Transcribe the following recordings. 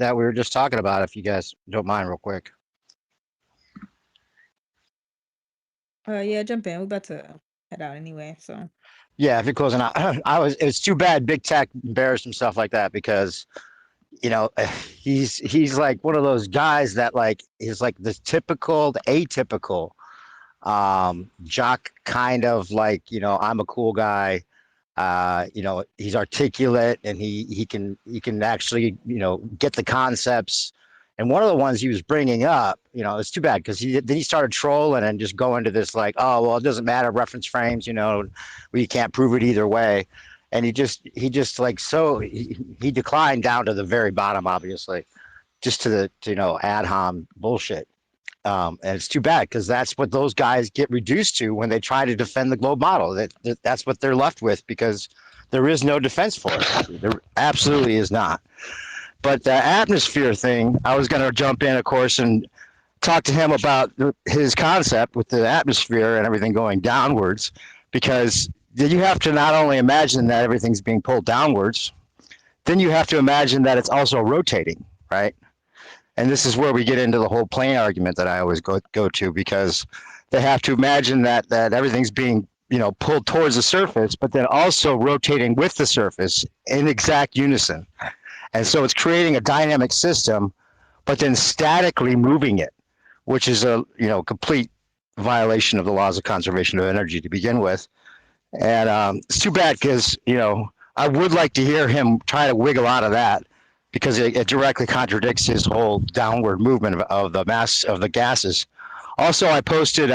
that we were just talking about, if you guys don't mind, real quick. Yeah, jump in. We're about to head out anyway, so. Yeah, if you're closing out, it's too bad Big Tech embarrassed himself like that because, you know, he's like one of those guys that like is like the typical, the atypical jock kind of like, you know, I'm a cool guy. You know, he's articulate and he can actually, you know, get the concepts. And one of the ones he was bringing up, you know, it's too bad because then he started trolling and just go into this like, oh well, it doesn't matter reference frames, you know, we can't prove it either way. And he just like so he declined down to the very bottom, obviously, just to the you know ad hom bullshit. And it's too bad because that's what those guys get reduced to when they try to defend the globe model. That's what they're left with because there is no defense for it. There absolutely is not. But the atmosphere thing, I was going to jump in, of course, and talk to him about his concept with the atmosphere and everything going downwards, because you have to not only imagine that everything's being pulled downwards, then you have to imagine that it's also rotating, right? And this is where we get into the whole plane argument that I always go to, because they have to imagine that everything's being, you know, pulled towards the surface, but then also rotating with the surface in exact unison. And so it's creating a dynamic system, but then statically moving it, which is a, you know, complete violation of the laws of conservation of energy to begin with. And it's too bad because, you know, I would like to hear him try to wiggle out of that, because it directly contradicts his whole downward movement of the mass of the gases. Also, I posted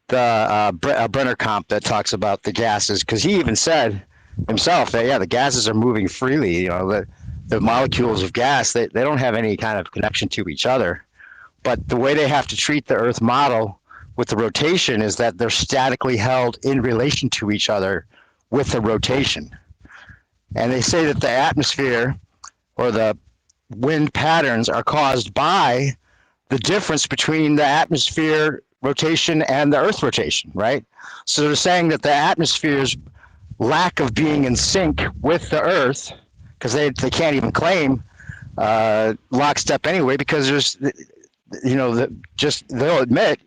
the Brenner comp that talks about the gases, because he even said himself that, yeah, the gases are moving freely. You know, the molecules of gas, they don't have any kind of connection to each other. But the way they have to treat the Earth model with the rotation is that they're statically held in relation to each other with the rotation. And they say that the atmosphere or the wind patterns are caused by the difference between the atmosphere rotation and the Earth rotation, right? So they're saying that the atmosphere's lack of being in sync with the Earth, because they can't even claim lockstep anyway, because there's, you know, just they'll admit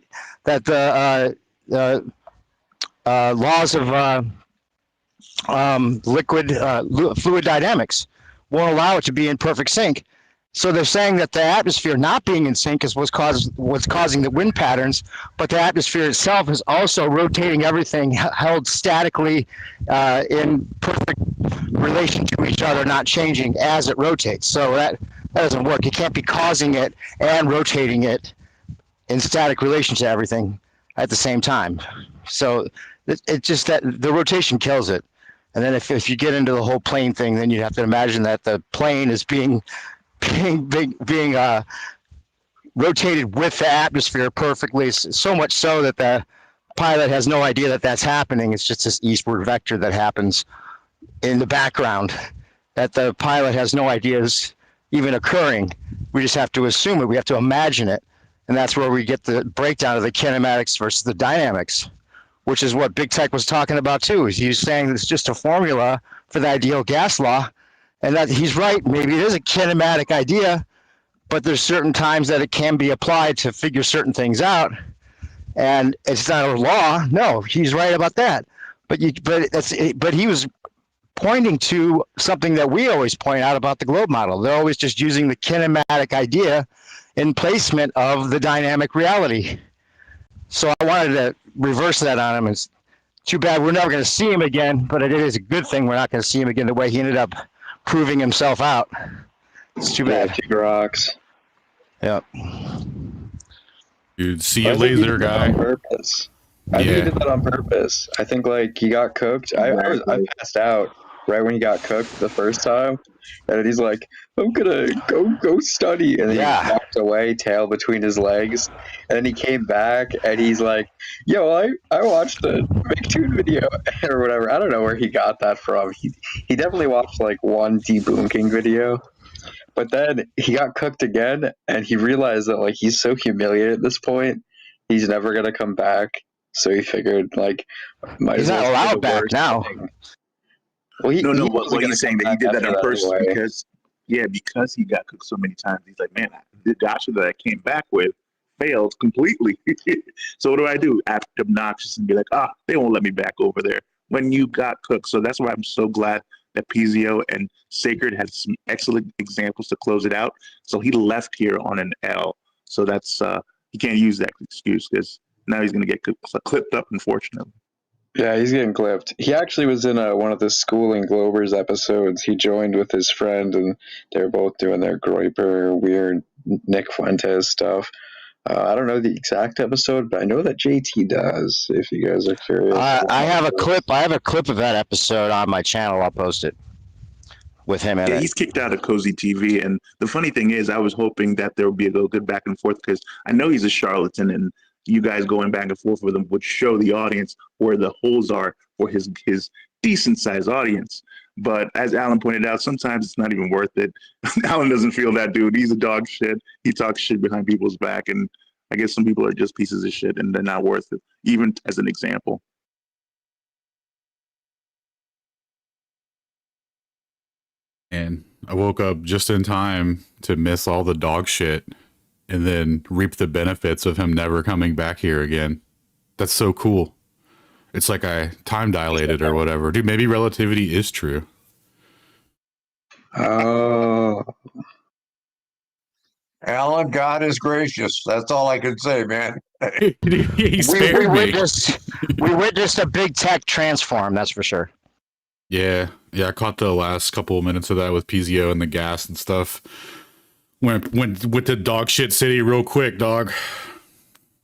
that the laws of fluid dynamics won't allow it to be in perfect sync. So they're saying that the atmosphere not being in sync is what's causing the wind patterns, but the atmosphere itself is also rotating everything held statically in perfect relation to each other, not changing as it rotates. So that doesn't work. You can't be causing it and rotating it in static relation to everything at the same time. So it's just that the rotation kills it. And then if you get into the whole plane thing, then you have to imagine that the plane is being rotated with the atmosphere perfectly, so much so that the pilot has no idea that that's happening. It's just this eastward vector that happens in the background that the pilot has no idea is even occurring. We just have to assume it. We have to imagine it. And that's where we get the breakdown of the kinematics versus the dynamics, which is what Big Tech was talking about too. He was saying it's just a formula for the ideal gas law. And that he's right, maybe it is a kinematic idea, but there's certain times that it can be applied to figure certain things out. And it's not a law. No, he's right about that. But he was pointing to something that we always point out about the globe model. They're always just using the kinematic idea in placement of the dynamic reality. So I wanted to reverse that on him. It's too bad we're never going to see him again, but it is a good thing we're not going to see him again the way he ended up proving himself out. It's too bad. Two rocks. Yep. Dude, see you laser guy. On purpose. I think he did that on purpose. I think like he got cooked. I passed out right when he got cooked the first time, and he's like, "I'm gonna go study," and then he walked away, tail between his legs, and then he came back and he's like, "Yo, I watched the McToon video or whatever." I don't know where he got that from. He definitely watched like one debunking video. But then he got cooked again, and he realized that like he's so humiliated at this point, he's never gonna come back. So he figured like, he's not allowed back now. Well, what he's saying that he did that on purpose because yeah, because he got cooked so many times, he's like, man, the gotcha that I came back with failed completely. So what do I do? Act obnoxious and be like, they won't let me back over there when you got cooked. So that's why I'm so glad that Pizio and Sacred had some excellent examples to close it out. So he left here on an L. So that's he can't use that excuse because now he's going to get clipped up, unfortunately. Yeah, he's getting clipped. He actually was in one of the Schooling Globers episodes. He joined with his friend, and they were both doing their Groiper, weird Nick Fuentes stuff. I don't know the exact episode, but I know that JT does. If you guys are curious, I have a clip. I have a clip of that episode on my channel. I'll post it with him in Yeah, it. he's kicked out of Cozy TV, and the funny thing is, I was hoping that there would be a good back and forth because I know he's a charlatan, and you guys going back and forth with him would show the audience where the holes are for his decent sized audience. But as Alan pointed out, sometimes it's not even worth it. Alan doesn't feel that dude. He's a dog shit. He talks shit behind people's back, and I guess some people are just pieces of shit, and they're not worth it, even as an example. And I woke up just in time to miss all the dog shit and then reap the benefits of him never coming back here again. That's so cool. It's like I time dilated or whatever. Dude, maybe relativity is true. Oh. Alan, God is gracious. That's all I can say, man. He spared me. We witnessed a big tech transform, that's for sure. Yeah, I caught the last couple of minutes of that with Pizio and the gas and stuff. Went with the dog shit city real quick, dog.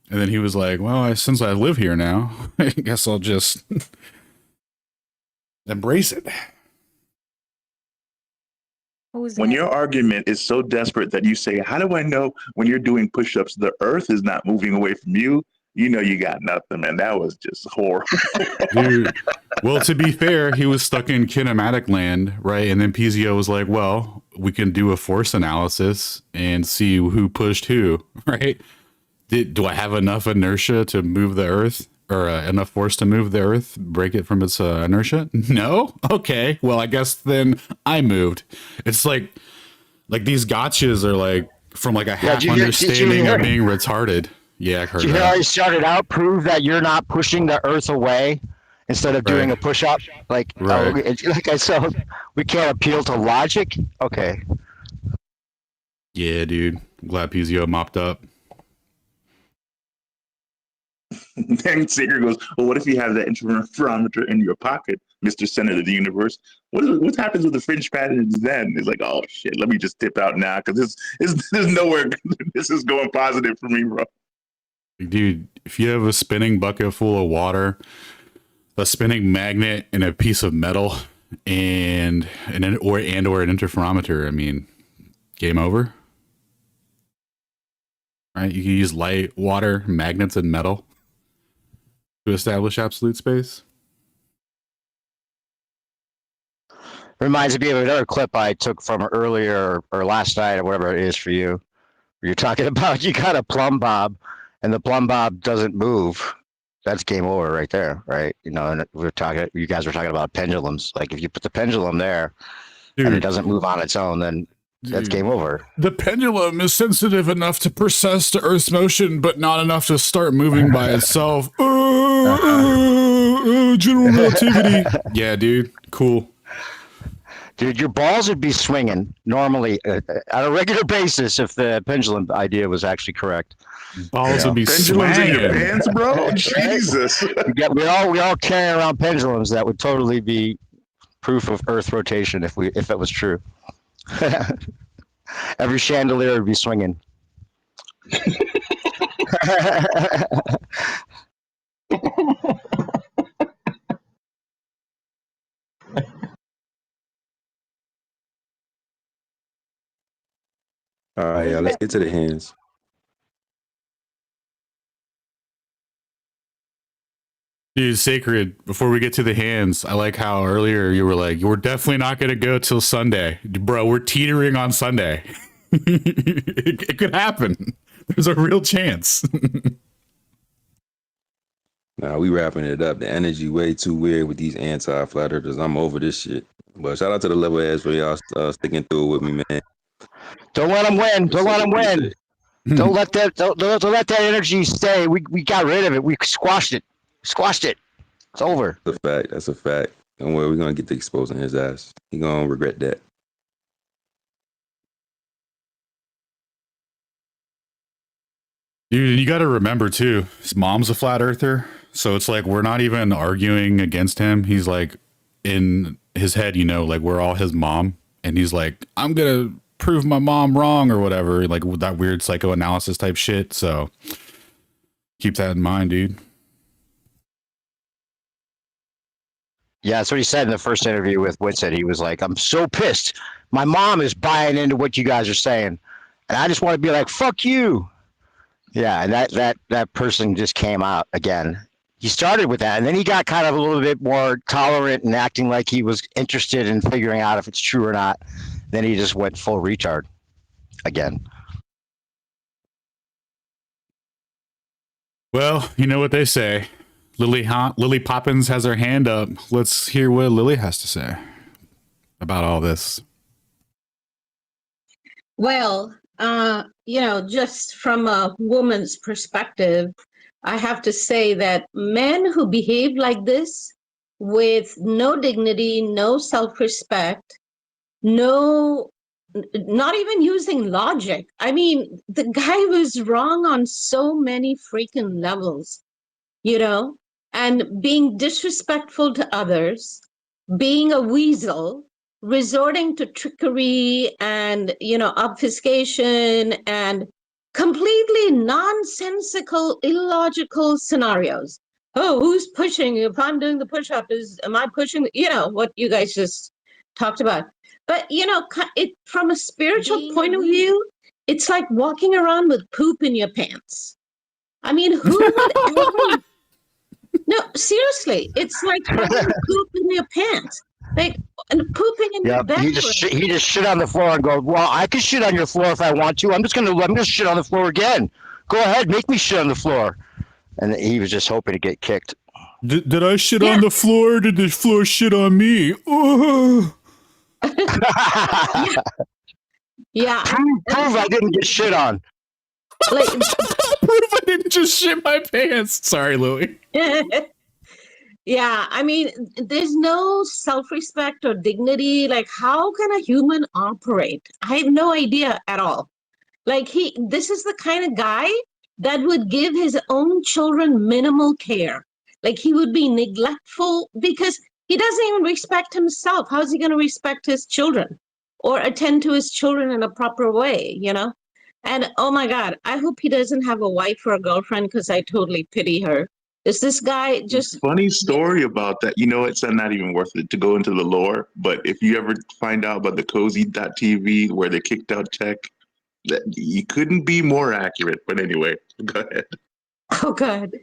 And then he was like, well, since I live here now, I guess I'll just embrace it. When your argument is so desperate that you say, how do I know when you're doing push-ups, the earth is not moving away from you? You know you got nothing, man. That was just horrible. Dude, well, to be fair, he was stuck in kinematic land, right? And then Pizio was like, well, we can do a force analysis and see who pushed who, right? Do I have enough inertia to move the earth? Or enough force to move the earth, break it from its inertia? No? Okay. Well, I guess then I moved. It's like these gotchas are like from like a half understanding of being retarded. Yeah, I heard that. You hear how he started out? Prove that you're not pushing the earth away instead of doing a push-up. Like, like I said, we can't appeal to logic. Okay. Yeah, dude. I'm glad Pizio mopped up. Then Sacred goes, well, what if you have that interferometer in your pocket, Mr. Center of the Universe? What happens with the fringe patterns then? It's like, oh, shit, let me just tip out now because there's nowhere this is going positive for me, bro. Dude, if you have a spinning bucket full of water, a spinning magnet, and a piece of metal, and an interferometer, I mean, game over. Right? You can use light, water, magnets, and metal to establish absolute space. Reminds me of another clip I took from earlier or last night or whatever it is for you. Where you're talking about you got a plumb bob and the plumb bob doesn't move. That's game over right there, right? You know, and you guys were talking about pendulums. Like if you put the pendulum there and it doesn't move on its own, then that's game over. The pendulum is sensitive enough to process the Earth's motion, but not enough to start moving by itself. General relativity. Yeah, dude. Cool. Dude, your balls would be swinging normally on a regular basis if the pendulum idea was actually correct. Balls would be pendulums swinging. in your pants, bro. Jesus. we all carry around pendulums that would totally be proof of Earth rotation if it was true. Every chandelier would be swinging. All right, yeah, let's get to the hands. Dude, Sacred, before we get to the hands, I like how earlier you were like, we're definitely not going to go till Sunday. Bro, we're teetering on Sunday. It could happen. There's a real chance. Nah, we wrapping it up. The energy way too weird with these anti-flat earthers. I'm over this shit. But shout out to the level heads for y'all sticking through it with me, man. Don't let them win. Don't let them win. Appreciate Don't let that. Don't let that energy stay. We got rid of it. We squashed it. Squashed it. It's over. That's a fact. That's a fact. Don't worry, we're gonna get to exposing his ass. He gonna regret that. Dude, you got to remember too, his mom's a flat earther. So it's like we're not even arguing against him. He's like in his head, you know, like we're all his mom. And he's like, I'm going to prove my mom wrong or whatever, like with that weird psychoanalysis type shit. So keep that in mind, dude. Yeah, that's what he said in the first interview with Whitsett. He was like, I'm so pissed. My mom is buying into what you guys are saying. And I just want to be like, fuck you. Yeah, and that person just came out again. He started with that, and then he got kind of a little bit more tolerant and acting like he was interested in figuring out if it's true or not. Then he just went full retard again. Well, you know what they say. Lily Poppins has her hand up. Let's hear what Lily has to say about all this. Well, just from a woman's perspective, I have to say that men who behave like this with no dignity, no self-respect, not even using logic. I mean, the guy was wrong on so many freaking levels, and being disrespectful to others, being a weasel, resorting to trickery and obfuscation and completely nonsensical, illogical scenarios. Oh, who's pushing? If I'm doing the push-up, am I pushing? What you guys just talked about. But it from a spiritual point of view, it's like walking around with poop in your pants. I mean, who would ever? No, seriously, it's like having poop in your pants. Like, and pooping in your bedroom. He just shit on the floor and go, well, I can shit on your floor if I want to. I'm gonna shit on the floor again. Go ahead, make me shit on the floor. And he was just hoping to get kicked. Did I shit on the floor? Did the floor shit on me? Oh. Yeah. Prove I didn't get shit on. Like, proof I didn't just shit my pants. Sorry, Louie. Yeah, I mean, there's no self-respect or dignity. Like, how can a human operate? I have no idea at all. Like, this is the kind of guy that would give his own children minimal care. Like, he would be neglectful because he doesn't even respect himself. How's he going to respect his children or attend to his children in a proper way, And oh my God, I hope he doesn't have a wife or a girlfriend because I totally pity her. Is this guy just funny story about that? It's not even worth it to go into the lore. But if you ever find out about the cozy.tv where they kicked out Tech, that you couldn't be more accurate. But anyway, go ahead. Oh God.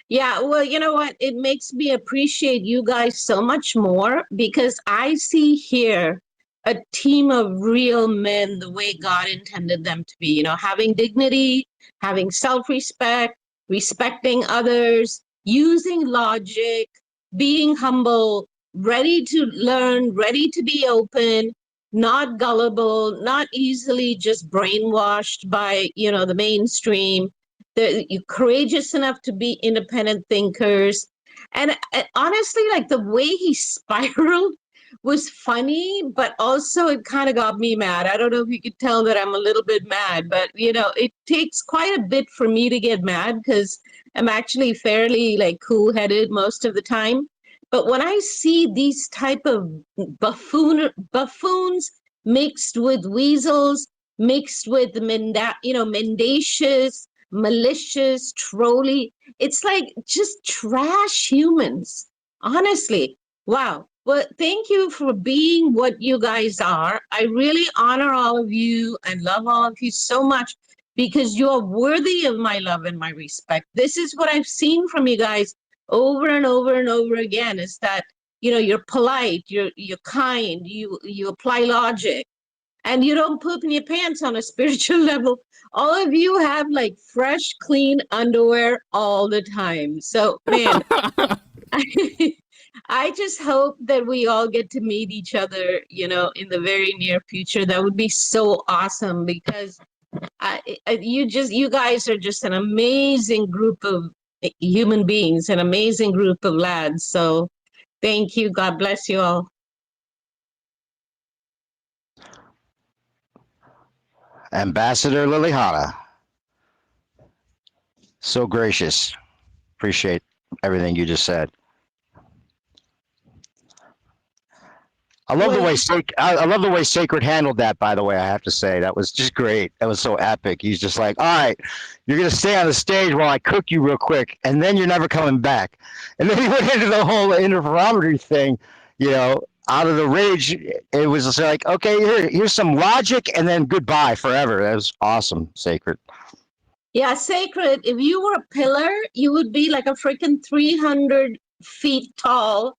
Yeah, well, you know what? It makes me appreciate you guys so much more because I see here a team of real men the way God intended them to be, having dignity, having self-respect, respecting others, using logic, being humble, ready to learn, ready to be open, not gullible, not easily just brainwashed by, the mainstream. You're courageous enough to be independent thinkers. And honestly, like the way he spiraled was funny, but also it kind of got me mad. I don't know if you could tell that I'm a little bit mad, but it takes quite a bit for me to get mad because I'm actually fairly like cool-headed most of the time. But when I see these type of buffoons mixed with weasels, mixed with mendacious, malicious, trolly, it's like just trash humans. Honestly, wow. Well, thank you for being what you guys are. I really honor all of you and love all of you so much because you are worthy of my love and my respect. This is what I've seen from you guys over and over and over again is that, you're polite, you're kind, you apply logic, and you don't poop in your pants on a spiritual level. All of you have like fresh, clean underwear all the time. So, man, I just hope that we all get to meet each other, in the very near future. That would be so awesome because you guys are just an amazing group of human beings, an amazing group of lads. So thank you. God bless you all. Ambassador Liliana, so gracious. Appreciate everything you just said. I love the Well, way I love the way Sacred handled that. By the way, I have to say that was just great. That was so epic. He's just like, "All right, you're gonna stay on the stage while I cook you real quick, and then you're never coming back." And then he went into the whole interferometry thing, out of the rage. It was just like, "Okay, here's some logic, and then goodbye forever." That was awesome, Sacred. yeah, Sacred, if you were a pillar, you would be like a freaking 300 feet tall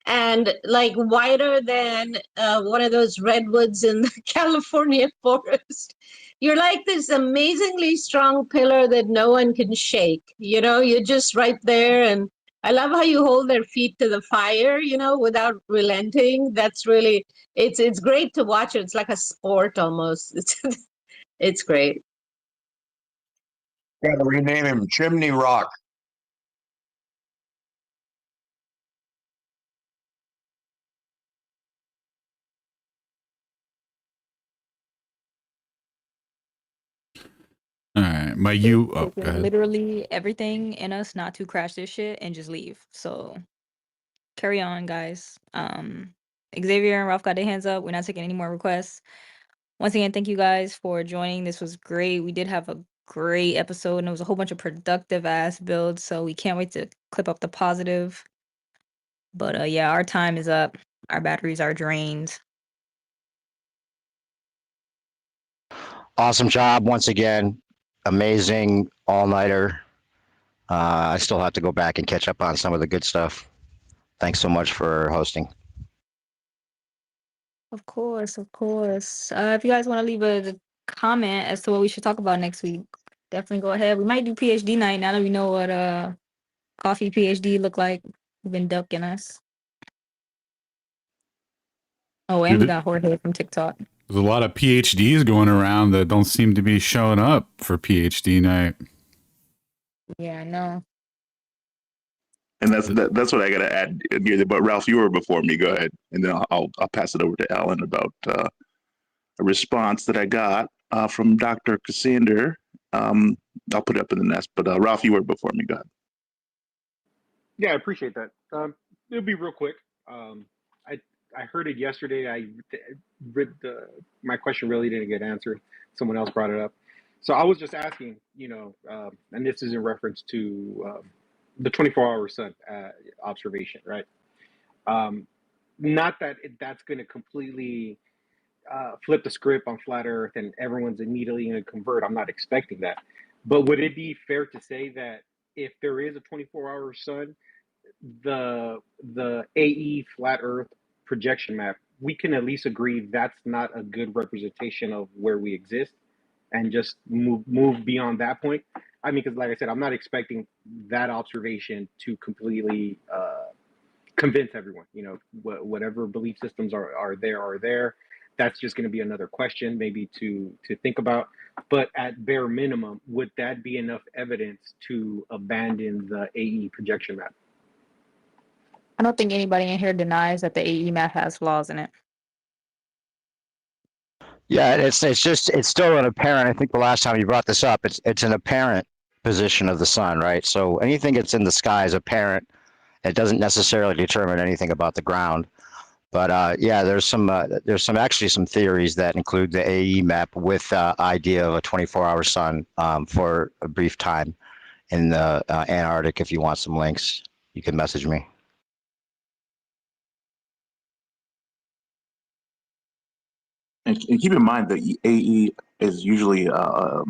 and like wider than one of those redwoods in the California forest. You're like this amazingly strong pillar that no one can shake. You're just right there. And I love how you hold their feet to the fire, without relenting. That's really, it's great to watch it. It's like a sport almost. It's great. Gotta rename him Chimney Rock. All right, my go ahead. Literally everything in us not to crash this shit and just leave. So carry on, guys. Xavier and Ralph got their hands up. We're not taking any more requests. Once again, thank you guys for joining. This was great. We did have a great episode, and it was a whole bunch of productive ass builds. So we can't wait to clip up the positive. But yeah, our time is up. Our batteries are drained. Awesome job once again. Amazing all-nighter. I still have to go back and catch up on some of the good stuff. Thanks so much for hosting. Of course, of course. If you guys want to leave a comment as to what we should talk about next week, definitely go ahead. We might do PhD night now that we know what coffee PhD look like. You've been ducking us. Oh, and we got Jorge from TikTok. There's a lot of PhDs going around that don't seem to be showing up for PhD night. Yeah, I know. And that's what I got to add here. But Ralph, you were before me. Go ahead, and then I'll pass it over to Alan about a response that I got from Dr. Cassander. I'll put it up in the nest. But Ralph, you were before me. Go ahead. Yeah, I appreciate that. It'll be real quick. I heard it yesterday. My question really didn't get answered. Someone else brought it up. So I was just asking, and this is in reference to the 24-hour sun observation, right? Not that that's going to completely flip the script on flat Earth and everyone's immediately going to convert. I'm not expecting that. But would it be fair to say that if there is a 24-hour sun, the AE flat Earth projection map, we can at least agree that's not a good representation of where we exist, and just move beyond that point? I mean, because like I said, I'm not expecting that observation to completely convince everyone. Whatever belief systems are there. That's just going to be another question, maybe to think about. But at bare minimum, would that be enough evidence to abandon the AE projection map? I don't think anybody in here denies that the AE map has flaws in it. Yeah, it's still an apparent. I think the last time you brought this up, it's an apparent position of the sun, right? So anything that's in the sky is apparent. It doesn't necessarily determine anything about the ground. But yeah, there's some actually some theories that include the AE map with idea of a 24-hour sun for a brief time in the Antarctic. If you want some links, you can message me. And keep in mind that AE is usually a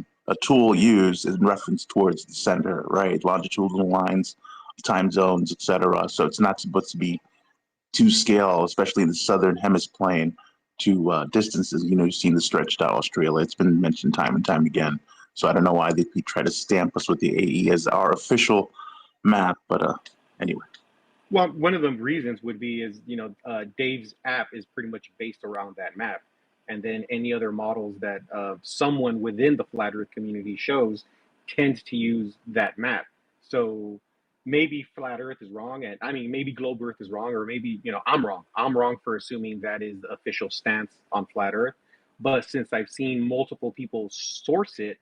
tool used in reference towards the center, right? Longitudinal lines, time zones, etc. So it's not supposed to be to scale, especially in the southern hemisphere, to distances. You've seen the stretched out Australia. It's been mentioned time and time again. So I don't know why they try to stamp us with the AE as our official map. But anyway. Well, one of the reasons would be is Dave's app is pretty much based around that map, and then any other models that someone within the flat Earth community shows tends to use that map. So maybe flat Earth is wrong, and I mean maybe globe Earth is wrong, or maybe I'm wrong. I'm wrong for assuming that is the official stance on flat Earth. But since I've seen multiple people source it,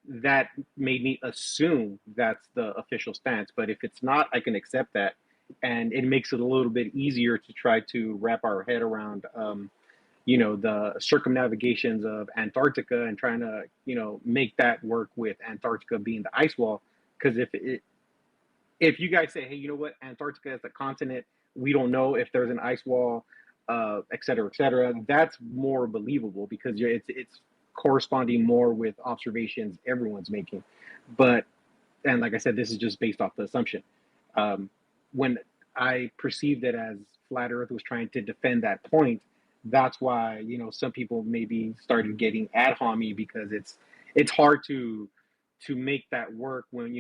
that made me assume that's the official stance. But if it's not, I can accept that, and it makes it a little bit easier to try to wrap our head around the circumnavigations of Antarctica and trying to make that work with Antarctica being the ice wall. Because if you guys say, hey, you know what, Antarctica is a continent, we don't know if there's an ice wall, et cetera, that's more believable because it's corresponding more with observations everyone's making. And like I said, this is just based off the assumption. When I perceived it as flat Earth was trying to defend that point, that's why some people maybe started getting ad hominy, because it's hard to make that work when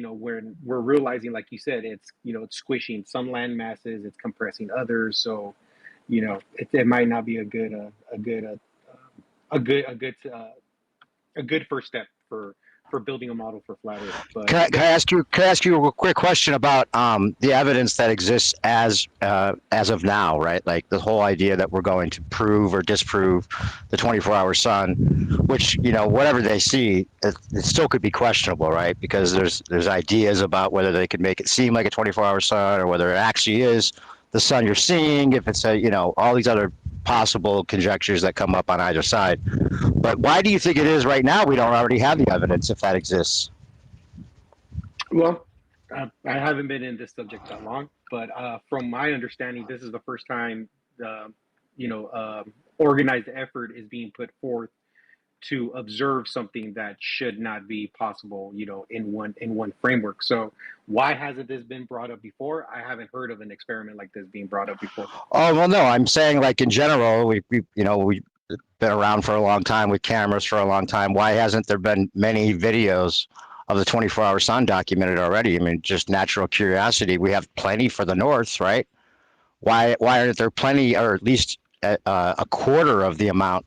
we're realizing, like you said, it's it's squishing some land masses, it's compressing others. So it might not be a good first step for building a model for flat Earth. But Can I ask you a quick question about the evidence that exists as of now, right? Like the whole idea that we're going to prove or disprove the 24-hour sun, which whatever they see, it still could be questionable, right? Because there's ideas about whether they could make it seem like a 24-hour sun or whether it actually is the sun you're seeing, if it's all these other possible conjectures that come up on either side. But why do you think it is right now we don't already have the evidence, if that exists? Well, I haven't been in this subject that long, but from my understanding, this is the first time organized effort is being put forth to observe something that should not be possible, in one framework. So why hasn't this been brought up before? I haven't heard of an experiment like this being brought up before. Oh, well, no, I'm saying like in general, we've been around for a long time with cameras for a long time. Why hasn't there been many videos of the 24-hour sun documented already? I mean, just natural curiosity. We have plenty for the north, right? Why aren't there plenty, or at least a quarter of the amount,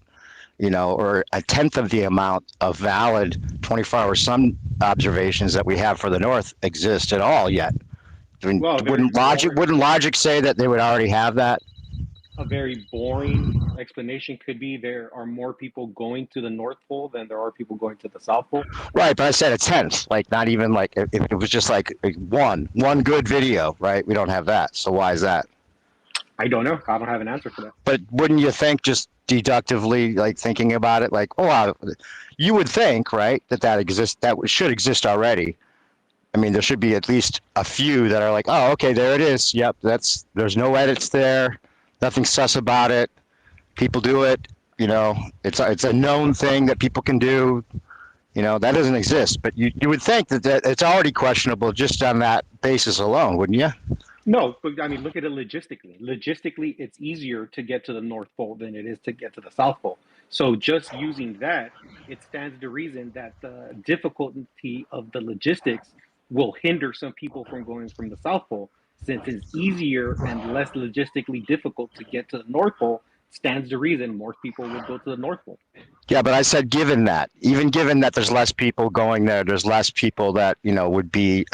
or a tenth of the amount of valid 24-hour sun observations that we have for the north exist at all yet? I mean, Well, wouldn't logic say that they would already have that? A very boring explanation could be there are more people going to the North Pole than there are people going to the South Pole. Right, but I said a tenth, like not even like if it was just like one good video, right? We don't have that. So why is that? I don't know. I don't have an answer for that. But wouldn't you think, just deductively, like thinking about it, like, you would think, right, that exists, that should exist already. I mean, there should be at least a few that are like, oh, okay, there it is. Yep, there's no edits there, nothing sus about it. People do it. It's a known thing that people can do. That doesn't exist. But you would think that it's already questionable just on that basis alone, wouldn't you? No, but I mean, look at it logistically. Logistically, it's easier to get to the North Pole than it is to get to the South Pole. So just using that, it stands to reason that the difficulty of the logistics will hinder some people from going from the South Pole. Since it's easier and less logistically difficult to get to the North Pole, stands to reason more people would go to the North Pole. Yeah, but I said given that there's less people going there, there's less people that would be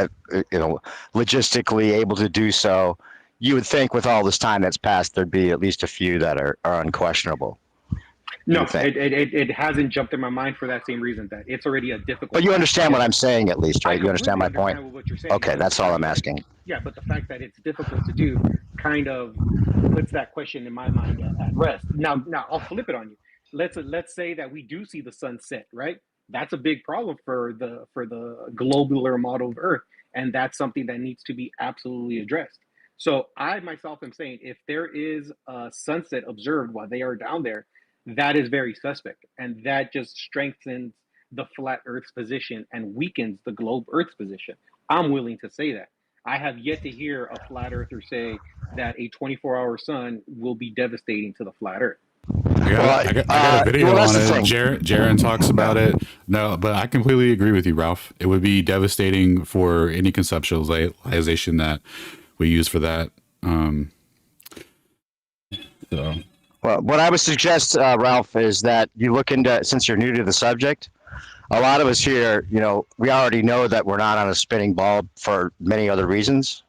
logistically able to do so. You would think with all this time that's passed, there'd be at least a few that are unquestionable. No, it hasn't jumped in my mind for that same reason, that it's already a difficult. But you understand what I'm saying, at least, right? You understand my point? What you're saying. Okay, that's all I'm asking. Yeah, but the fact that it's difficult to do kind of puts that question in my mind at rest. Now I'll flip it on you. Let's say that we do see the sun set, right? That's a big problem for the globular model of Earth, and that's something that needs to be absolutely addressed. So I myself am saying, if there is a sunset observed while they are down there, that is very suspect, and that just strengthens the flat Earth's position and weakens the globe Earth's position. I'm willing to say that. I have yet to hear a flat earther say that a 24-hour sun will be devastating to the flat Earth. I got a video on it. Jaron talks about it. No, but I completely agree with you, Ralph. It would be devastating for any conceptualization that we use for that. So Well, what I would suggest, Ralph, is that you look into, since you're new to the subject, a lot of us here, we already know that we're not on a spinning ball for many other reasons,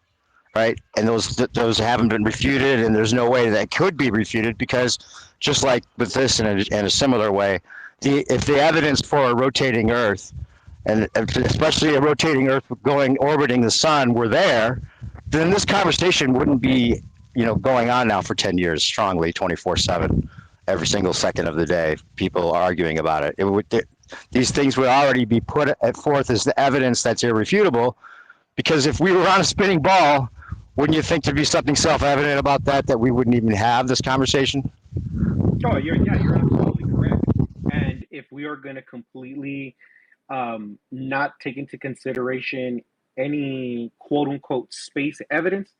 right? And those haven't been refuted, and there's no way that could be refuted because, just like with this in a similar way, if the evidence for a rotating Earth, and especially a rotating Earth orbiting the sun, were there, then this conversation wouldn't be, going on now for 10 years strongly, 24/7, every single second of the day. People arguing about it. These things would already be put forth as the evidence that's irrefutable, because if we were on a spinning ball, wouldn't you think there'd be something self-evident about that we wouldn't even have this conversation? Oh, you're absolutely correct. And if we are going to completely not take into consideration any quote unquote space evidence,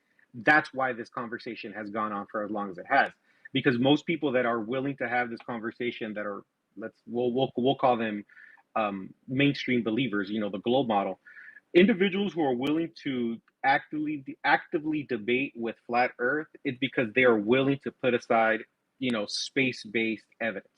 that's why this conversation has gone on for as long as it has. Because most people that are willing to have this conversation, that are, we'll call them mainstream believers, the globe model, individuals who are willing to actively debate with flat Earth, it's because they are willing to put aside, space-based evidence.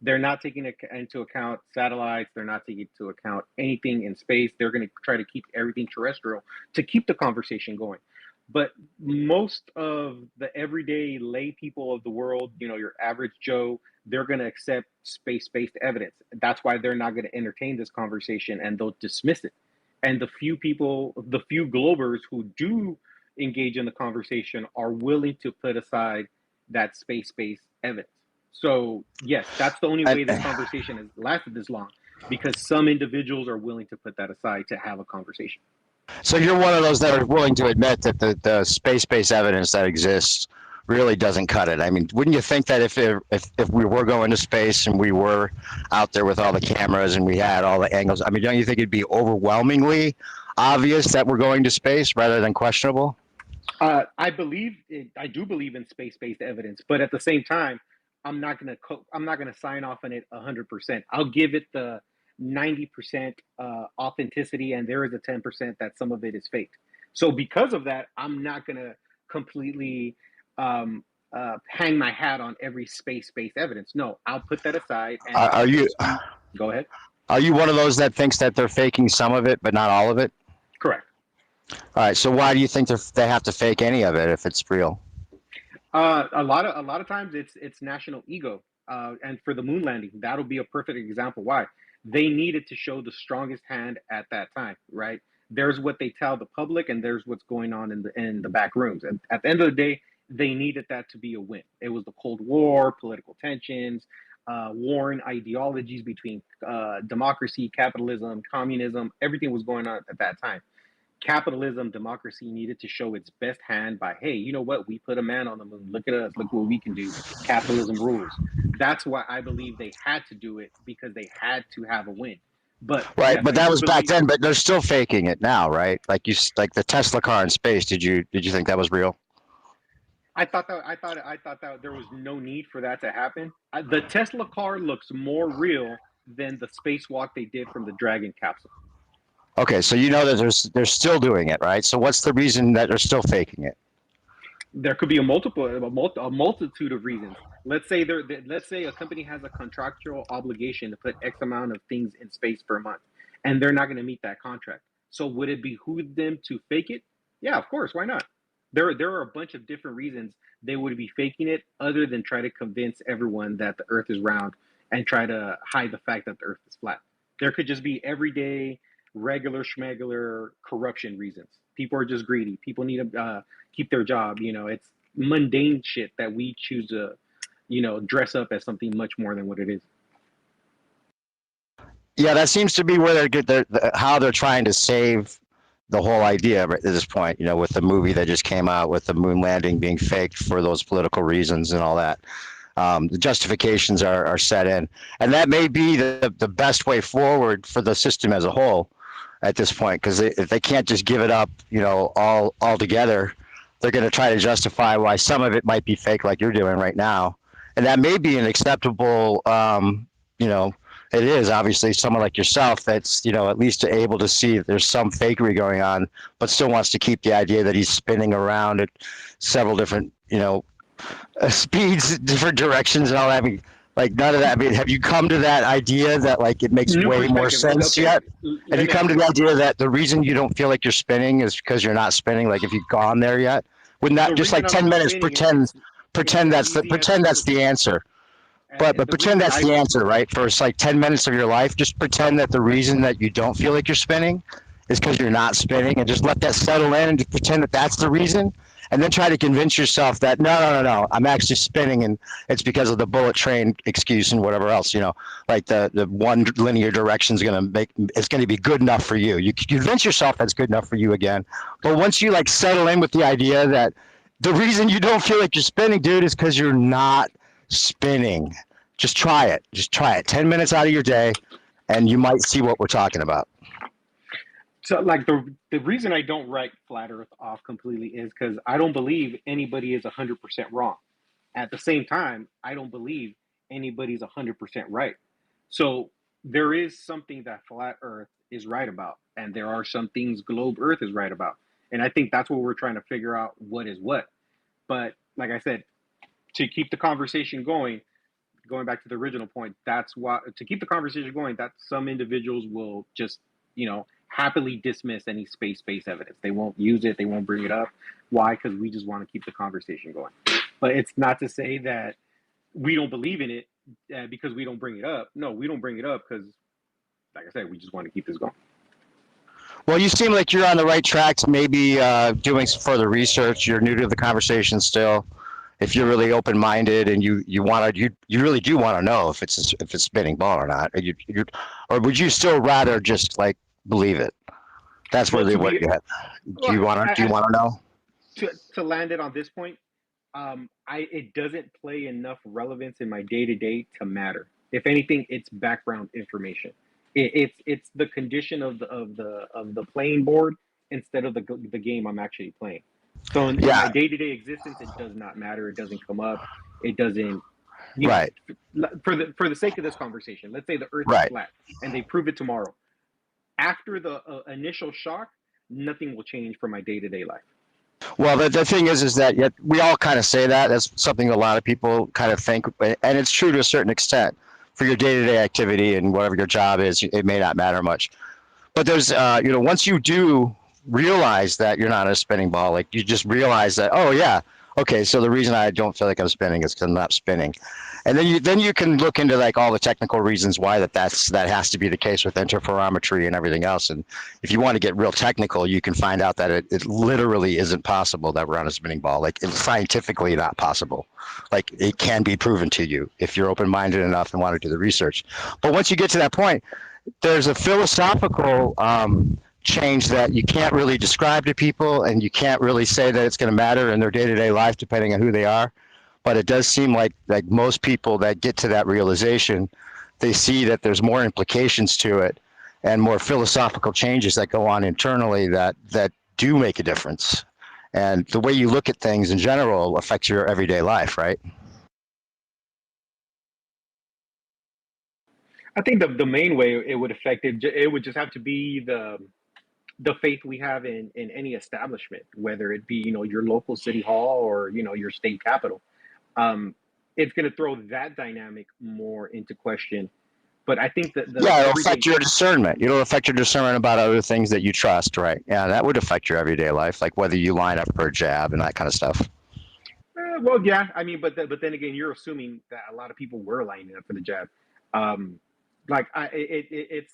They're not taking into account satellites. They're not taking into account anything in space. They're going to try to keep everything terrestrial to keep the conversation going. But most of the everyday lay people of the world, your average Joe, they're going to accept space-based evidence. That's why they're not going to entertain this conversation, and they'll dismiss it. And the few globers who do engage in the conversation are willing to put aside that space-based evidence. So yes, that's the only way this conversation has lasted this long, because some individuals are willing to put that aside to have a conversation. So you're one of those that are willing to admit that the space-based evidence that exists really doesn't cut it. I mean, wouldn't you think that if we were going to space and we were out there with all the cameras and we had all the angles, I mean, don't you think it'd be overwhelmingly obvious that we're going to space rather than questionable? I do believe in space-based evidence, but at the same time, I'm not gonna sign off on it 100%. I'll give it the 90% authenticity, and there is a 10% that some of it is faked. So because of that, I'm not gonna completely hang my hat on every space-based evidence. No, I'll put that aside. And Are you? Go ahead. Are you one of those that thinks that they're faking some of it but not all of it? Correct. All right. So why do you think they have to fake any of it if it's real? A lot of times it's national ego, and for the moon landing, that'll be a perfect example why they needed to show the strongest hand at that time, right? There's what they tell the public, and there's what's going on in the back rooms. And at the end of the day, they needed that to be a win. It was the Cold War, political tensions, warring ideologies between democracy, capitalism, communism. Everything was going on at that time. Capitalism, democracy needed to show its best hand by, hey, you know what? We put a man on the moon. Look at us. Look what we can do. Capitalism rules. That's why I believe they had to do it, because they had to have a win. But right, yes, but that was back then. But they're still faking it now, right? Like the Tesla car in space. Did you think that was real? I thought that there was no need for that to happen. The Tesla car looks more real than the spacewalk they did from the Dragon capsule. Okay, so you know that they're still doing it, right? So what's the reason that they're still faking it? There could be a multitude of reasons. Let's say a company has a contractual obligation to put X amount of things in space per month, and they're not going to meet that contract. So would it behoove them to fake it? Yeah, of course. Why not? There are a bunch of different reasons they would be faking it, other than try to convince everyone that the Earth is round and try to hide the fact that the Earth is flat. There could just be everyday, regular schmegular corruption reasons. People are just greedy. People need to keep their job. It's mundane shit that we choose to, dress up as something much more than what it is. Yeah, that seems to be where how they're trying to save the whole idea at this point, with the movie that just came out with the moon landing being faked for those political reasons and all that. The justifications are set in. And that may be the best way forward for the system as a whole at this point, because if they can't just give it up, all together, they're going to try to justify why some of it might be fake, like you're doing right now. And that may be an acceptable, it is obviously someone like yourself that's, at least able to see that there's some fakery going on, but still wants to keep the idea that he's spinning around at several different, speeds, different directions and all that. I mean, like none of that. I mean, have you come to that idea that like it makes New way more perspective. sense Okay, yet? let Have you me come ask to you. the idea that the reason you don't feel like you're spinning is because you're not spinning? Like, if you've gone there yet, wouldn't The that just like reason I'm 10 not minutes spinning, it's pretend as that's easy as this. the answer? But The pretend reason that's the answer, right? For it's like 10 minutes of your life, just pretend that the reason that you don't feel like you're spinning is because you're not spinning, and just let that settle in and just pretend that that's the reason. And then try to convince yourself that no, I'm actually spinning, and it's because of the bullet train excuse and whatever else. Like the one linear direction is it's gonna be good enough for you. You convince yourself that's good enough for you again. But once you like settle in with the idea that the reason you don't feel like you're spinning, dude, is because you're not spinning. Just try it. Just try it. 10 minutes out of your day, and you might see what we're talking about. So, like the reason I don't write flat Earth off completely is because I don't believe anybody is 100% wrong. At the same time, I don't believe anybody's 100% right. So there is something that flat Earth is right about, and there are some things globe Earth is right about, and I think that's what we're trying to figure out, what is what. But like I said, to keep the conversation going back to the original point, that's why, to keep the conversation going, that some individuals will just, happily dismiss any space-based evidence. They won't use it. They won't bring it up. Why? Because we just want to keep the conversation going. But it's not to say that we don't believe in it because we don't bring it up. No, we don't bring it up because, like I said, we just want to keep this going. Well, you seem like you're on the right track to maybe doing some further research. You're new to the conversation still. If you're really open-minded and you really do want to know if it's spinning ball or not, or would you still rather just like believe it? That's really what you have. Do you want to know? To land it on this point, it doesn't play enough relevance in my day-to-day to matter. If anything, it's background information. It's the condition of the playing board instead of the game I'm actually playing. So in my day-to-day existence, it does not matter. It doesn't come up. It doesn't. Right. For the sake of this conversation, let's say the Earth is flat and they prove it tomorrow. After the initial shock, nothing will change for my day-to-day life. Well, the thing is that we all kind of say that. That's something a lot of people kind of think, and it's true to a certain extent. For your day-to-day activity and whatever your job is, it may not matter much. But there's, once you do realize that you're not a spinning ball, like you just realize that, oh yeah, okay, so the reason I don't feel like I'm spinning is because I'm not spinning. And then you can look into like all the technical reasons why that has to be the case with interferometry and everything else. And if you want to get real technical, you can find out that it literally isn't possible that we're on a spinning ball. Like, it's scientifically not possible. Like, it can be proven to you if you're open-minded enough and want to do the research. But once you get to that point, there's a philosophical change that you can't really describe to people, and you can't really say that it's going to matter in their day-to-day life depending on who they are. But it does seem like most people that get to that realization, they see that there's more implications to it and more philosophical changes that go on internally that do make a difference. And the way you look at things in general affects your everyday life, right? I think the main way it would affect it would just have to be the faith we have in any establishment, whether it be your local city hall or your state capitol. It's going to throw that dynamic more into question. But I think that it'll affect your discernment. It'll affect your discernment about other things that you trust, right? Yeah, that would affect your everyday life, like whether you line up for a jab and that kind of stuff. Well, yeah, I mean, but then again, you're assuming that a lot of people were lining up for the jab. It's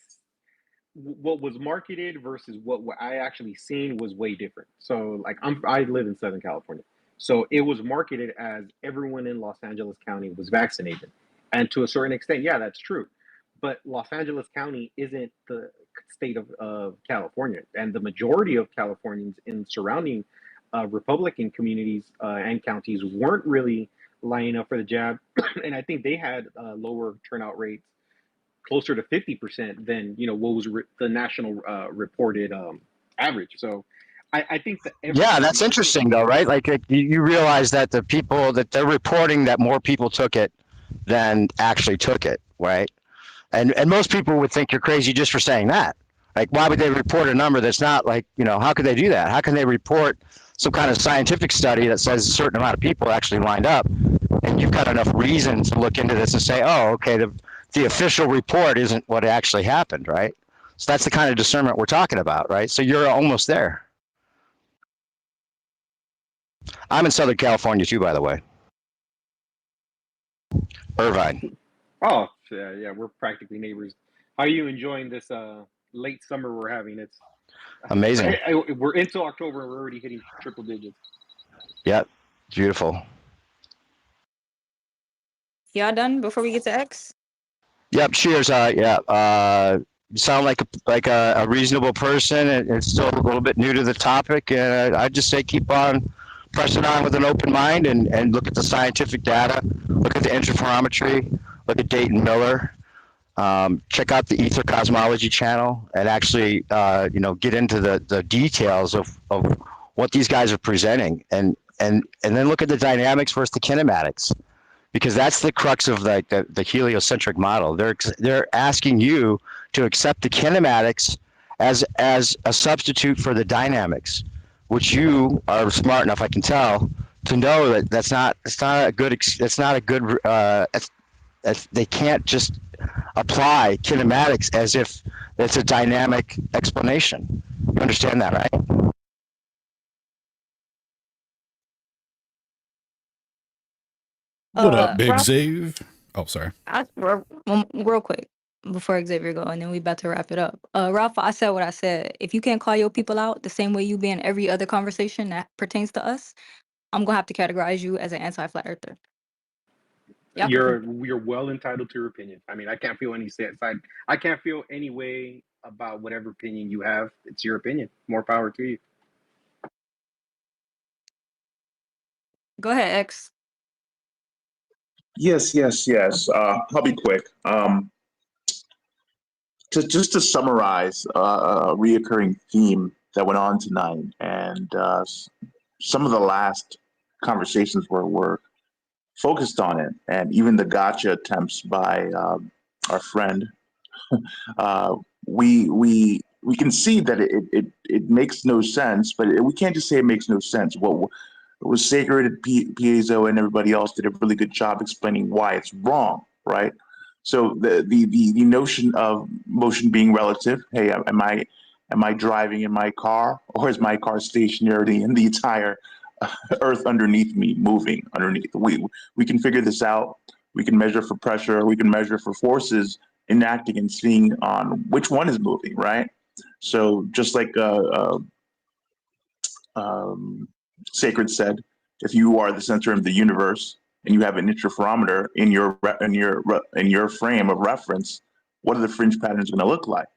what was marketed versus what I actually seen was way different. So, like, I live in Southern California. So it was marketed as everyone in Los Angeles County was vaccinated. And to a certain extent, yeah, that's true. But Los Angeles County isn't the state of California. And the majority of Californians in surrounding Republican communities and counties weren't really lining up for the jab. And I think they had lower turnout rates, closer to 50% than, what was the national reported average. So I think that that's interesting though, right? Like you realize that the people that they're reporting that more people took it than actually took it, right? And most people would think you're crazy just for saying that. Like, why would they report a number that's not like, how could they do that? How can they report some kind of scientific study that says a certain amount of people actually lined up? And you've got enough reason to look into this and say, oh, okay, the official report isn't what actually happened, right? So that's the kind of discernment we're talking about, right? So you're almost there. I'm in Southern California too, by the way. Irvine. Oh, yeah, we're practically neighbors. How are you enjoying this late summer we're having? It's Amazing. we're into October and we're already hitting triple digits. Yep. Beautiful. Y'all done before we get to X? Yep. Cheers. You sound like a reasonable person, and still a little bit new to the topic. And I'd just say keep on pressing on with an open mind, and look at the scientific data, look at the interferometry, look at Dayton Miller, check out the Ether Cosmology channel, and actually get into the details of what these guys are presenting, and then look at the dynamics versus the kinematics. Because that's the crux of the heliocentric model. They're asking you to accept the kinematics as a substitute for the dynamics, which you are smart enough, I can tell, to know that it's not a good they can't just apply kinematics as if it's a dynamic explanation. You understand that, right? What up, Big Ralph, Zave? Oh, sorry. real quick before Xavier go, and then we about to wrap it up. Ralph, I said what I said. If you can't call your people out the same way you be in every other conversation that pertains to us, I'm gonna have to categorize you as an anti-flat earther. Yep. You're well entitled to your opinion. I mean, I can't feel any side. I can't feel any way about whatever opinion you have. It's your opinion. More power to you. Go ahead, X. Yes. I'll be quick. Just to summarize a reoccurring theme that went on tonight, and some of the last conversations were focused on it, and even the gotcha attempts by our friend. We can see that it makes no sense, but we can't just say it makes no sense. What was Sacred, Piezo, and everybody else did a really good job explaining why it's wrong, right? So the notion of motion being relative. Hey, am I driving in my car, or is my car stationary in the entire Earth underneath me, moving underneath? We can figure this out. We can measure for pressure. We can measure for forces enacting and seeing on which one is moving, right? So just like Sacred said, if you are the center of the universe and you have an interferometer in your frame of reference, what are the fringe patterns going to look like,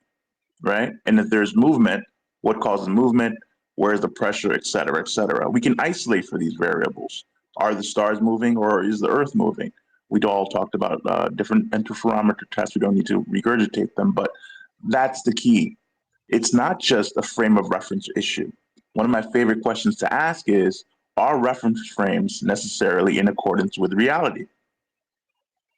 right? And if there's movement, what causes movement? Where's the pressure, et cetera, et cetera? We can isolate for these variables. Are the stars moving, or is the Earth moving? We'd all talked about different interferometer tests. We don't need to regurgitate them, but that's the key. It's not just a frame of reference issue. One of my favorite questions to ask is, are reference frames necessarily in accordance with reality?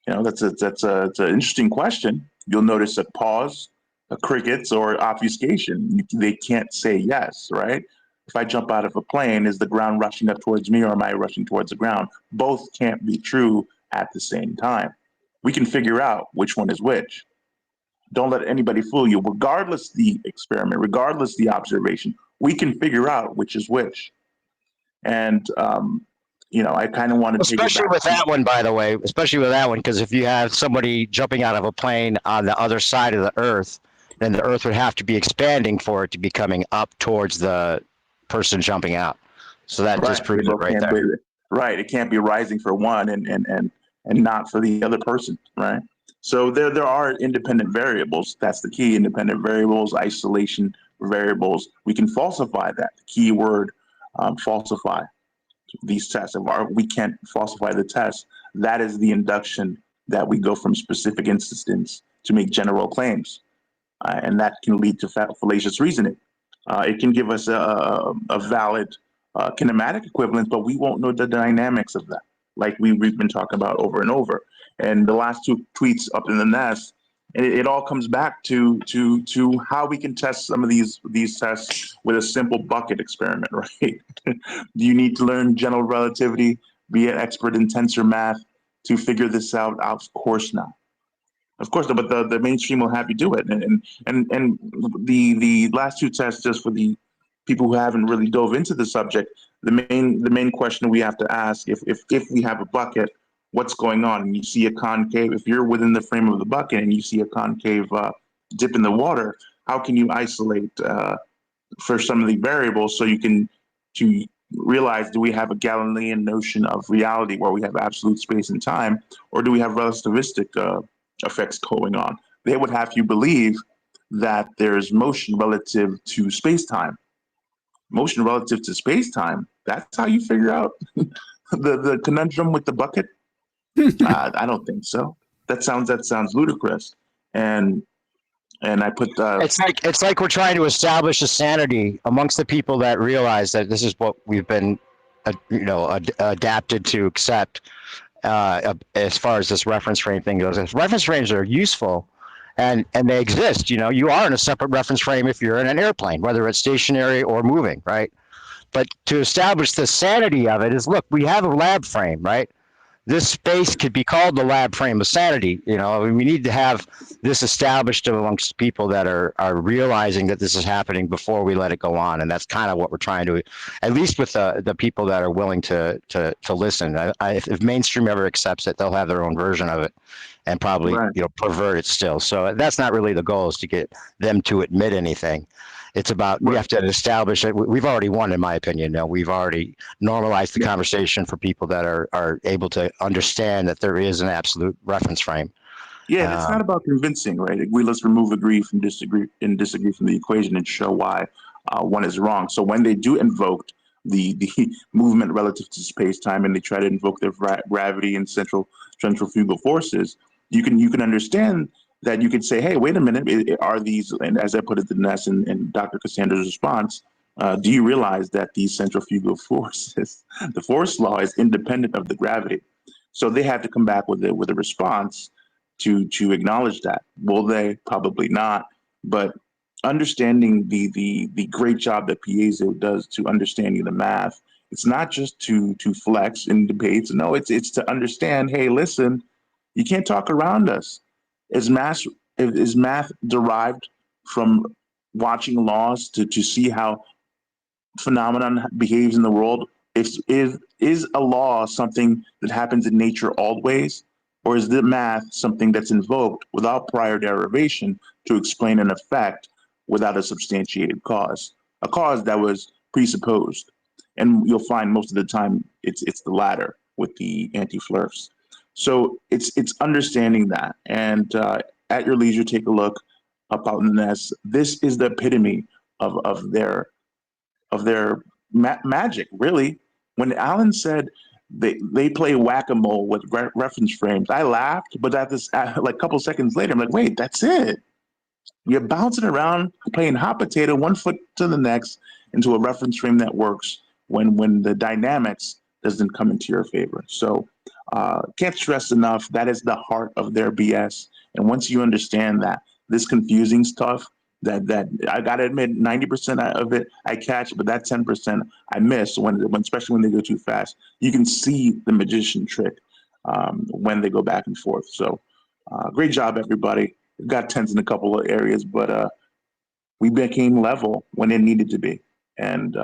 That's an interesting question. You'll notice a pause, a crickets, or obfuscation. They can't say yes, right? If I jump out of a plane, is the ground rushing up towards me, or am I rushing towards the ground? Both can't be true at the same time. We can figure out which one is which. Don't let anybody fool you. Regardless the experiment, regardless the observation, we can figure out which is which. And I kind of want to take it Especially back. with that one, by the way, because if you have somebody jumping out of a plane on the other side of the Earth, then the Earth would have to be expanding for it to be coming up towards the person jumping out. So that just proves it right there. Right. It can't be rising for one and not for the other person, right? So there are independent variables. That's the key. Independent variables, isolation variables. We can falsify that. The key word, falsify these tests. If we can't falsify the test, that is the induction that we go from specific instances to make general claims. And that can lead to fallacious reasoning. It can give us a valid kinematic equivalence, but we won't know the dynamics of that, like we've been talking about over and over. And the last two tweets up in the nest And it all comes back to how we can test some of these tests with a simple bucket experiment, right? Do you need to learn general relativity, be an expert in tensor math to figure this out? Of course not. Of course, but the mainstream will have you do it. And the last two tests, just for the people who haven't really dove into the subject, the main question we have to ask, if we have a bucket, what's going on? And you see a concave, if you're within the frame of the bucket and you see a concave dip in the water, how can you isolate for some of the variables so you can to realize, do we have a Galilean notion of reality where we have absolute space and time, or do we have relativistic effects going on? They would have you believe that there's motion relative to space-time. Motion relative to space-time, that's how you figure out the conundrum with the bucket? I don't think so. That sounds ludicrous. And I put it's like we're trying to establish a sanity amongst the people that realize that this is what we've been adapted to accept as far as this reference frame thing goes. If reference frames are useful and they exist, you are in a separate reference frame if you're in an airplane, whether it's stationary or moving, right? But to establish the sanity of it is, look, we have a lab frame, right? This space could be called the lab frame of sanity. We need to have this established amongst people that are realizing that this is happening before we let it go on. And that's kind of what we're trying to, at least with the people that are willing to listen. If mainstream ever accepts it, they'll have their own version of it and probably, Right. pervert it still. So that's not really the goal, is to get them to admit anything. It's about, we have to establish it. We've already won, in my opinion. We've already normalized the conversation for people that are able to understand that there is an absolute reference frame. Yeah, it's not about convincing, right? Let's remove agree from disagree and disagree from the equation and show why one is wrong. So when they do invoke the movement relative to space-time and they try to invoke their gravity and centrifugal forces, you can understand that. You could say, hey, wait a minute, are these, and as I put it to Ness and Dr. Cassandra's response, do you realize that these centrifugal forces, the force law is independent of the gravity? So they have to come back with a response to acknowledge that. Will they? Probably not. But understanding the great job that Piezo does to understanding the math, it's not just to flex in debates. No, it's to understand, hey, listen, you can't talk around us. Is math derived from watching laws to see how phenomenon behaves in the world? Is a law something that happens in nature always, or is the math something that's invoked without prior derivation to explain an effect without a substantiated cause, a cause that was presupposed? And you'll find most of the time it's the latter with the anti-flirts. So it's understanding that, and at your leisure, take a look up out in the nest. This is the epitome of their magic, really. When Alan said they play whack-a-mole with reference frames, I laughed, but at this, like a couple seconds later, I'm like, wait, that's it. You're bouncing around, playing hot potato, one foot to the next, into a reference frame that works when the dynamics doesn't come into your favor. So can't stress enough, that is the heart of their BS. And once you understand that, this confusing stuff, that I gotta admit, 90% of it I catch, but that 10% I miss when especially when they go too fast. You can see the magician trick when they go back and forth. So great job, everybody. We've got tens in a couple of areas, but we became level when it needed to be. And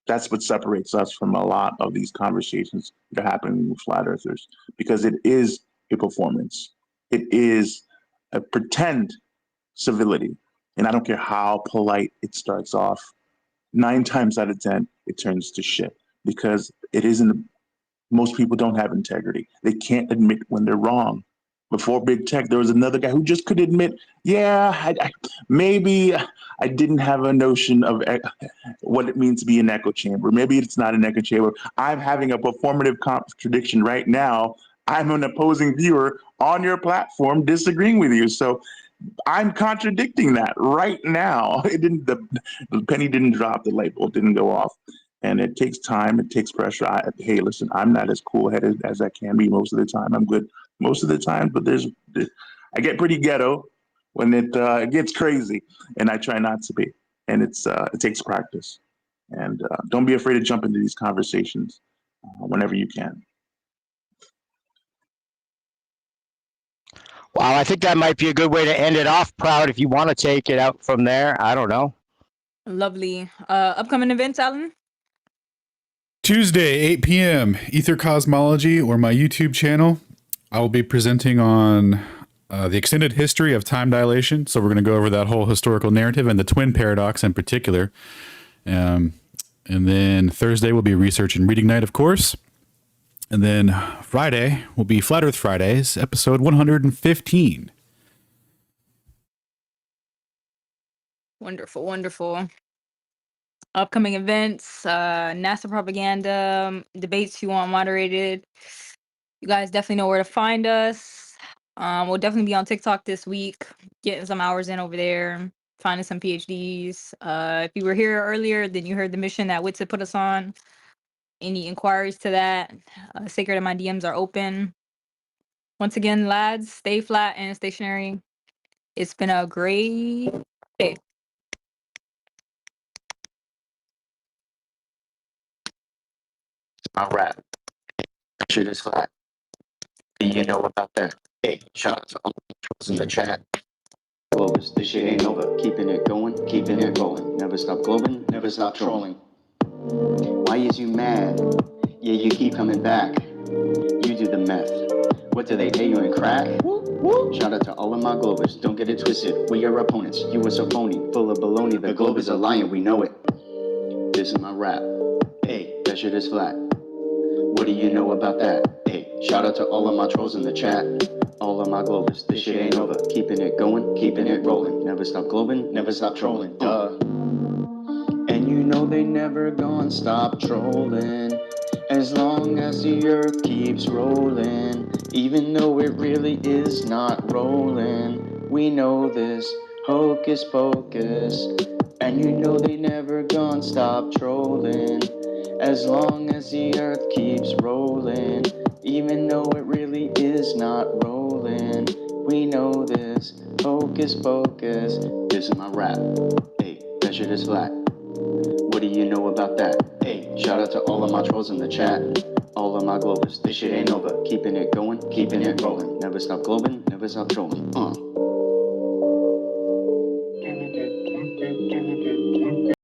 that's what separates us from a lot of these conversations that are happening with flat earthers, because it is a performance. It is a pretend civility. And I don't care how polite it starts off, 9 times out of 10, it turns to shit, because it isn't. Most people don't have integrity. They can't admit when they're wrong. Before big tech, there was another guy who just could admit, yeah, maybe I didn't have a notion of what it means to be an echo chamber. Maybe it's not an echo chamber. I'm having a performative contradiction right now. I'm an opposing viewer on your platform disagreeing with you. So I'm contradicting that right now. The penny didn't drop, the light bulb didn't go off. And it takes time, it takes pressure. Hey, listen, I'm not as cool-headed as I can be most of the time. I'm good most of the time, but I get pretty ghetto when it gets crazy, and I try not to be. And it takes practice. And don't be afraid to jump into these conversations whenever you can. Wow, I think that might be a good way to end it off, Proud, if you want to take it out from there. I don't know. Lovely. Upcoming events, Alan? Tuesday, 8 p.m., Ether Cosmology, or my YouTube channel. I will be presenting on the extended history of time dilation. So we're going to go over that whole historical narrative and the twin paradox in particular. And then Thursday will be research and reading night, of course. And then Friday will be Flat Earth Fridays, episode 115. Wonderful, wonderful. Upcoming events, NASA propaganda, debates you want moderated. You guys definitely know where to find us. We'll definitely be on TikTok this week, getting some hours in over there, finding some PhDs. If you were here earlier, then you heard the mission that Witsit put us on. Any inquiries to that, Sacred and my DMs are open. Once again, lads, stay flat and stationary. It's been a great day. All right. Shit is flat. You know about that. Hey, shout out to all the trolls in the chat. Globus, this shit ain't over. Keeping it going, keeping it rolling. Never stop globing, never stop trolling. Why is you mad? Yeah, you keep coming back. You do the meth. What do they pay you in crack? Shout out to all of my globers. Don't get it twisted. We are opponents. You were so phony, full of baloney. The globe is a lion, we know it. This is my rap. Hey, that shit is flat. What do you know about that? Hey, shout out to all of my trolls in the chat. All of my globers, this shit ain't over. Keeping it going, keeping it rolling. Never stop globing, never stop trolling. Duh. And you know they never gonna stop trolling. As long as the earth keeps rolling. Even though it really is not rolling. We know this, hocus pocus. And you know they never gonna stop trolling. As long as the earth keeps rolling, even though it really is not rolling, we know this, hocus pocus. This is my rap. Hey, that shit is flat. What do you know about that? Hey, shout out to all of my trolls in the chat. All of my globers, this shit ain't over. Keeping it going, keeping it rolling. Never stop globing, never stop trolling.